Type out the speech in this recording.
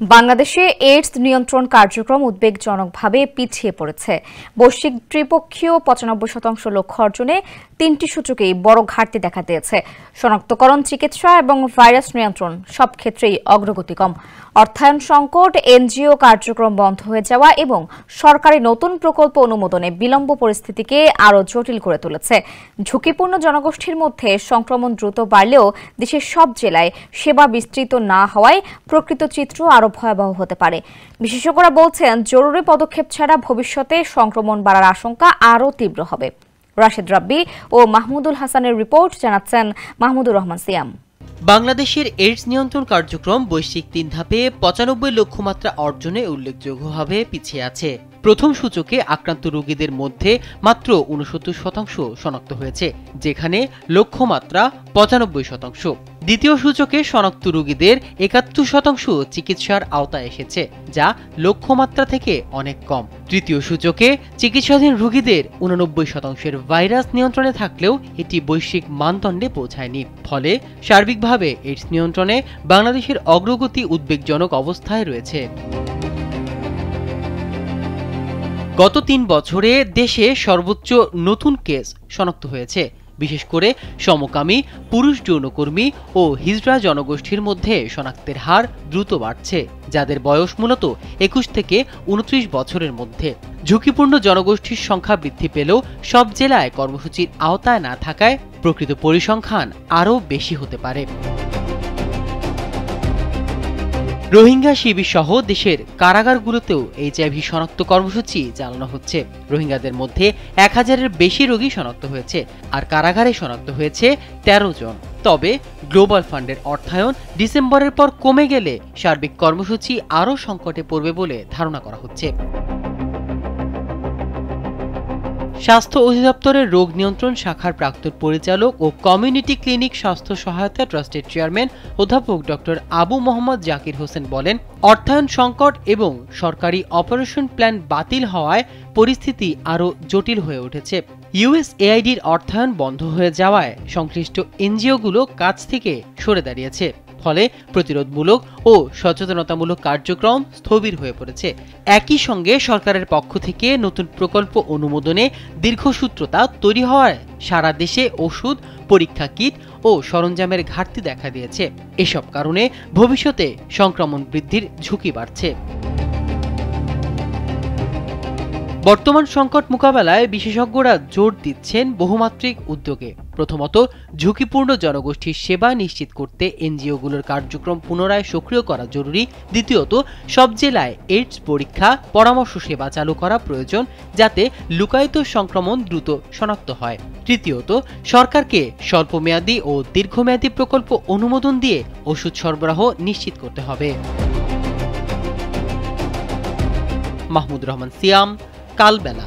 বাংলাদেশে এইডস নিয়ন্ত্রণ কার্যক্রম উদ্বেগজনকভাবে পিছিয়ে পড়েছে। বৈশ্বিক ত্রিপক্ষীয় ৯৫% লক্ষ্য অর্জনে ৩টি সূচকেই বড় ঘাটতি দেখা দিয়েছে। শনাক্তকরণ, চিকিৎসা এবং ভাইরাস নিয়ন্ত্রণ সব ক্ষেত্রেই অগ্রগতি কম। অর্থায়ন সংকট, এনজিও কার্যক্রম বন্ধ হয়ে যাওয়া এবং সরকারি নতুন প্রকল্প অনুমোদনে বিলম্ব পরিস্থিতিকে আরও জটিল করে তুলেছে। ঝুঁকিপূর্ণ জনগোষ্ঠীর মধ্যে সংক্রমণ দ্রুত বাড়লেও দেশের সব জেলায় সেবা বিস্তৃত না হওয়ায় প্রকৃত চিত্র আরও ভয়াবহ হতে পারে। বিশেষজ্ঞরা বলছেন, জরুরি পদক্ষেপ ছাড়া ভবিষ্যতে সংক্রমণ বাড়ার আশঙ্কা আরও তীব্র হবে। রাশেদ রাব্বি ও মাহমুদুল হাসানের রিপোর্ট, জানাচ্ছেন মাহমুদুর রহমান সিয়াম। বাংলাদেশের এইডস নিয়ন্ত্রণ কার্যক্রম বৈশ্বিক ৩ ধাপে ৯৫ লক্ষ্যমাত্রা অর্জনে উল্লেখযোগ্যভাবে পিছিয়ে আছে। প্রথম সূচকে আক্রান্ত রোগীদের মধ্যে মাত্র ৬৯% শনাক্ত হয়েছে, যেখানে লক্ষ্যমাত্রা ৯৫%। দ্বিতীয় সূচকে শনাক্ত রোগীদের ৭১% চিকিৎসার আওতায় এসেছে, যা লক্ষ্যমাত্রা থেকে অনেক কম। তৃতীয় সূচকে চিকিৎসাধীন রোগীদের ৮৯% ভাইরাস নিয়ন্ত্রণে থাকলেও এটি বৈশ্বিক মানদণ্ডে পৌঁছায়নি। ফলে সার্বিকভাবে এইডস নিয়ন্ত্রণে বাংলাদেশের অগ্রগতি উদ্বেগজনক অবস্থায় রয়েছে। গত ৩ বছরে দেশে সর্বোচ্চ নতুন কেস শনাক্ত হয়েছে। বিশেষ করে সমকামী, পুরুষ যৌনকর্মী ও হিজড়া জনগোষ্ঠীর মধ্যে শনাক্তের হার দ্রুত বাড়ছে, যাদের বয়স মূলত ২১ থেকে ২৯ বছরের মধ্যে। ঝুঁকিপূর্ণ জনগোষ্ঠীর সংখ্যা বৃদ্ধি পেলেও সব জেলায় কর্মসূচির আওতায় না থাকায় প্রকৃত পরিসংখ্যান আরও বেশি হতে পারে। রোহিঙ্গা শিবির সহ দেশের কারাগারগুলোতেও এইচআইভি শনাক্ত কর্মসূচি চালানো হচ্ছে। রোহিঙ্গাদের মধ্যে ১,০০০-এর বেশি রোগী শনাক্ত হয়েছে, আর কারাগারে শনাক্ত হয়েছে ১৩ জন। তবে গ্লোবাল ফান্ডের অর্থায়ন ডিসেম্বরের পর কমে গেলে সার্বিক কর্মসূচি আরও সংকটে পড়বে বলে ধারণা করা হচ্ছে। স্বাস্থ্য অধিদপ্তরের রোগ নিয়ন্ত্রণ শাখার প্রাক্তন পরিচালক ও কমিউনিটি ক্লিনিক স্বাস্থ্য সহায়তা ট্রাস্টের চেয়ারম্যান অধ্যাপক ডক্টর আবু মোহাম্মদ জাকির হোসেন বলেন, অর্থায়ন সংকট এবং সরকারি অপারেশন প্ল্যান বাতিল হওয়ায় পরিস্থিতি আরও জটিল হয়ে উঠেছে। ইউএসএআইডির অর্থায়ন বন্ধ হয়ে যাওয়ায় সংশ্লিষ্ট এনজিওগুলো কাজ থেকে সরে দাঁড়িয়েছে। ফলে প্রতিরোধমূলক ও সচেতনতামূলক কার্যক্রম স্থবির হয়ে পড়েছে। একই সঙ্গে সরকারের পক্ষ থেকে নতুন প্রকল্প অনুমোদনে দীর্ঘসূত্রতা তৈরি হওয়ায় সারা দেশে ওষুধ, পরীক্ষা কিট ও সরঞ্জামের ঘাটতি দেখা দিয়েছে। এসব কারণে ভবিষ্যতে সংক্রমণ বৃদ্ধির ঝুঁকি বাড়ছে। বর্তমান সংকট মোকাবেলায় বিশেষজ্ঞরা জোর দিচ্ছেন বহুমাত্রিক উদ্যোগে। প্রথমত, ঝুঁকিপূর্ণ জনগোষ্ঠীর সেবা নিশ্চিত করতে এনজিওগুলোর কার্যক্রম পুনরায় সক্রিয় করা জরুরি। দ্বিতীয়ত, সব জেলায় এইডস পরীক্ষা, পরামর্শ সেবা চালু করা প্রয়োজন, যাতে লুকায়িত সংক্রমণ দ্রুত শনাক্ত হয়। তৃতীয়ত, সরকারকে স্বল্পমেয়াদী ও দীর্ঘমেয়াদী প্রকল্প অনুমোদন দিয়ে ওষুধ সরবরাহ নিশ্চিত করতে হবে। মাহমুদুর রহমান সিয়াম, কালবেলা।